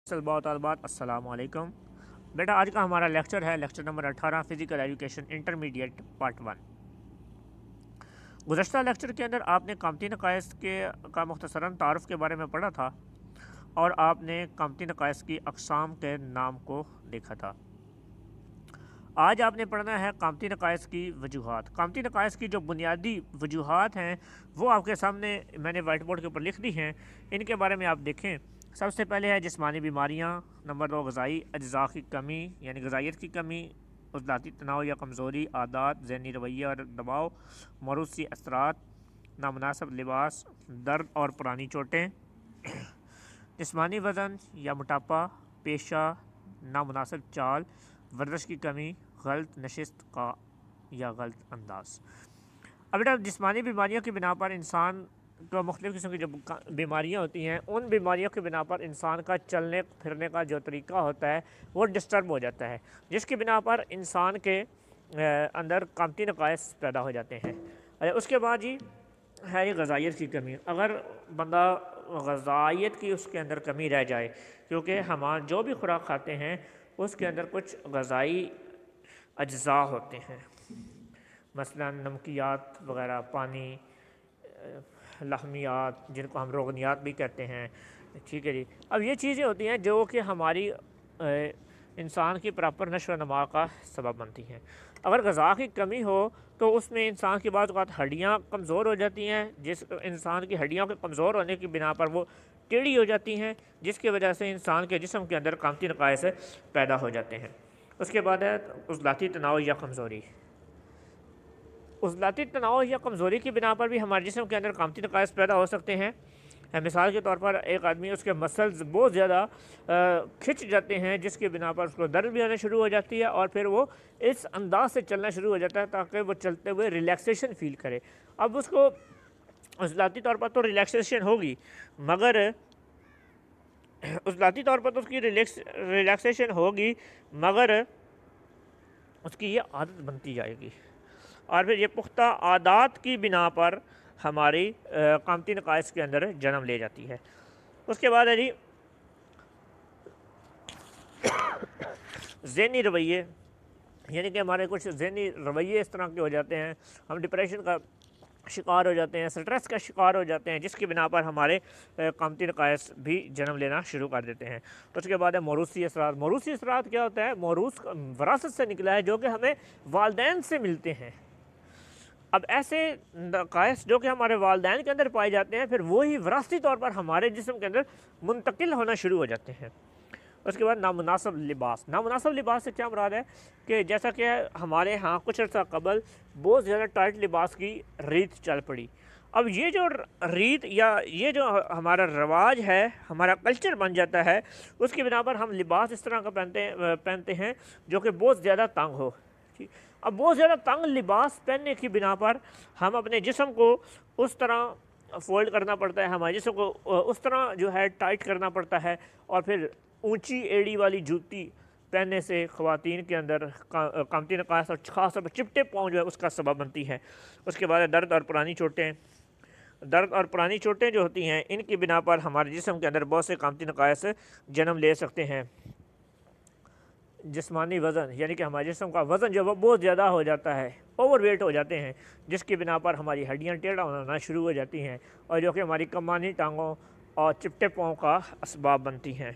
अस्सलाम वालेकुम। बेटा, आज का हमारा लेक्चर है lecture number 18 physical education intermediate part 1। गुज़श्ता लेक्चर के अंदर आपने कामती नकाइस के का मुख्तसरन तारुफ़ के बारे में पढ़ा था और आपने कामती नकाइस की अक़साम के नाम को देखा था। आज आपने पढ़ना है कामती नकाइस की वजूहात। कामती नकाइस की जो बुनियादी वजूहात हैं वो आपके सामने मैंने वाइट बोर्ड के ऊपर लिख दी हैं। इनके बारे में आप देखें। सबसे पहले है जिस्मानी बीमारियाँ, नंबर 2 ग़िज़ाई अज्ज़ा की कमी यानी ग़िज़ाइयत की कमी, उज़लाती तनाव या कमज़ोरी, आदत, ज़हनी रवैया और दबाव, मौरूसी असरात, नामुनासिब लिबास, दर्द और पुरानी चोटें, जिस्मानी वज़न या मोटापा, पेशा, नामुनासिब चाल, वर्जिश की कमी, गलत नशिस्त का या गलत अंदाज। अब बेटा, जिस्मानी बीमारियों की बिना पर इंसान को मुख्तलिफ़ किस्म की जो बीमारियाँ होती हैं उन बीमारियों की बिना पर इंसान का चलने फिरने का जो तरीका होता है वो डिस्टर्ब हो जाता है, जिसकी बिना पर इंसान के अंदर कामती नकाइस पैदा हो जाते हैं। उसके बाद जी है ये ग़िज़ाइयत की कमी। अगर बंदा ग़िज़ाइयत की उसके अंदर कमी रह जाए, क्योंकि हम जो भी खुराक खाते हैं उसके अंदर कुछ ग़िज़ाई अज्ज़ा होते हैं, मसलन नमकियात वग़ैरह, पानी, लहमियात जिनको हम रोगनियात भी कहते हैं। ठीक है जी। अब ये चीज़ें होती हैं जो कि हमारी इंसान की प्रॉपर नशो व नमा का सबब बनती हैं। अगर ग़िज़ा की कमी हो तो उसमें इंसान की बात हड्डियाँ कमज़ोर हो जाती हैं, जिस इंसान की हड्डियों के कमज़ोर होने की बिना पर वो टेढ़ी हो जाती हैं, जिसकी वजह से इंसान के जिस्म के अंदर कामती नकाइस पैदा हो जाते हैं। उसके बाद है उज़लाती तनाव या कमज़ोरी। उज़लाती तनाव या कमज़ोरी की बिना पर भी हमारे जिस्म के अंदर कामती नकाइस पैदा हो सकते हैं। मिसाल के तौर पर एक आदमी उसके मसल्स बहुत ज़्यादा खिंच जाते हैं, जिसके बिना पर उसको दर्द भी आना शुरू हो जाती है और फिर वो इस अंदाज से चलना शुरू हो जाता है ताकि वो चलते हुए रिलैक्सेशन फ़ील करे। अब उसको उज़लाती तौर पर तो रिलैक्सेशन होगी, मगर उज़लाती तौर पर तो उसकी रिलैक्सेशन होगी, मगर उसकी ये आदत बनती जाएगी और फिर ये पुख्ता आदत की बिना पर हमारी कामती नकाइस के अंदर जन्म ले जाती है। उसके बाद है जी ज़हनी रवैये, यानी कि हमारे कुछ ज़हनी रवैये इस तरह के हो जाते हैं, हम डिप्रेशन का शिकार हो जाते हैं, स्ट्रेस का शिकार हो जाते हैं, जिसकी बिना पर हमारे कामती नकाइस भी जन्म लेना शुरू कर देते हैं। उसके बाद है मौरूसी असरात। मौरूसी असरात क्या होता है? मौरूस विरासत से निकला है, जो कि हमें वालिदैन से मिलते हैं। अब ऐसे नकाइस जो कि हमारे वालिदैन के अंदर पाए जाते हैं, फिर वही विरासती तौर पर हमारे जिस्म के अंदर मुंतकिल होना शुरू हो जाते हैं। उसके बाद नामुनासिब लिबास। नामुनासिब लिबास से क्या मुराद है कि जैसा कि हमारे यहाँ कुछ अर्सा कबल बहुत ज़्यादा टाइट लिबास की रीत चल पड़ी। अब ये जो रीत या ये जो हमारा रवाज है, हमारा कल्चर बन जाता है, उसकी बिना पर हम लिबास इस तरह का पहनते हैं जो कि बहुत ज़्यादा तंग हो। ठीक। अब बहुत ज़्यादा तंग लिबास पहनने की बिना पर हम अपने जिस्म को उस तरह फोल्ड करना पड़ता है, हमारे जिस्म को उस तरह जो है टाइट करना पड़ता है, और फिर ऊंची एड़ी वाली जूती पहनने से ख़वातीन के अंदर कामती नकाइस और ख़ास तौर पर चिपटे पाँव जो है उसका सबब बनती है। उसके बाद दर्द और पुरानी चोटें। दर्द और पुरानी चोटें जो होती हैं, इनकी बिना पर हमारे जिस्म के अंदर बहुत से कामती नकाइस जन्म ले सकते हैं। जिस्मानी वज़न, यानी कि हमारे जिस्म का वज़न जो है वो बहुत ज़्यादा हो जाता है, ओवरवेट हो जाते हैं, जिसकी बिना पर हमारी हड्डियाँ टेढ़ा होना शुरू हो जाती हैं और जो कि हमारी कमानी टांगों और चिपटे पाँव का असबाब बनती हैं।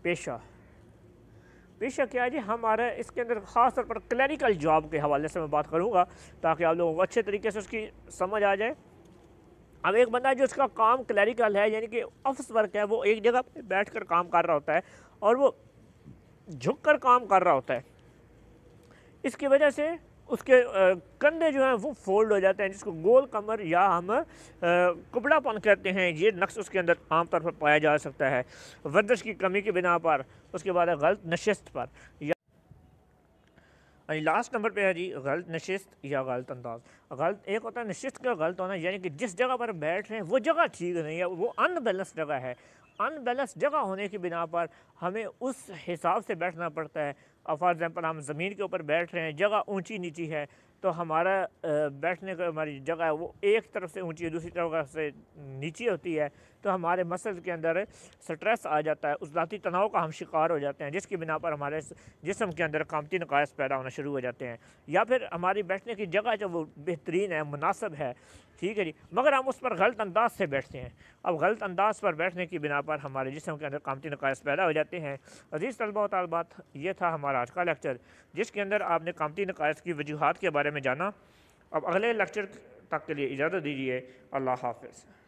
पेशा। पेशा क्या है जी? हमारा इसके अंदर ख़ास तौर पर क्लरिकल जॉब के हवाले से मैं बात करूँगा ताकि आप लोगों को अच्छे तरीके से उसकी समझ आ जाए। अब एक बंदा जो उसका काम क्लरिकल है, यानी कि ऑफिस वर्क है, वो एक जगह पर बैठ कर काम कर रहा होता है और वो झुक कर काम कर रहा होता है। इसकी वजह से उसके कंधे जो हैं वो फोल्ड हो जाते हैं, जिसको गोल कमर या हम कुबड़ापन कहते हैं। ये नक्श उसके अंदर आमतौर पर पाया जा सकता है वर्जिश की कमी की बिना पर। उसके बाद है गलत नशिस्त पर, या लास्ट नंबर पे है जी गलत नशिस्त या गलत अंदाज। गलत एक होता है नशिस्त का गलत होना, यानी कि जिस जगह पर बैठ रहे हैं वो जगह ठीक नहीं है, वो अनबैलेंस जगह है। अनबैलेंस जगह होने की बिना पर हमें उस हिसाब से बैठना पड़ता है अब फॉर एग्ज़ाम्पल हम ज़मीन के ऊपर बैठ रहे हैं, जगह ऊंची नीची है, तो हमारा बैठने का हमारी जगह है वो एक तरफ से ऊंची है, दूसरी तरफ से नीची होती है, तो हमारे मसल के अंदर स्ट्रेस आ जाता है, उस ज़ाती तनाव का हम शिकार हो जाते हैं, जिसकी बिना पर हमारे जिस्म के अंदर कामती नकाइस पैदा होना शुरू हो जाते हैं। या फिर हमारी बैठने की जगह जो वो बेहतरीन है, मुनासिब है, ठीक है जी, मगर हम उस पर गलत अंदाज से बैठते हैं। अब गलत अंदाज पर बैठने की बिना पर हमारे जिस्म के अंदर कामती नकाइस पैदा हो जाते हैं। अजीज़ तलबा व तालिबात, ये था हमारा आज का लेक्चर, जिसके अंदर आपने कामती नकाइस की वजूहात के बारे में जाना। अब अगले लेक्चर तक के लिए इजाज़त दीजिए। अल्लाह हाफ़िज़।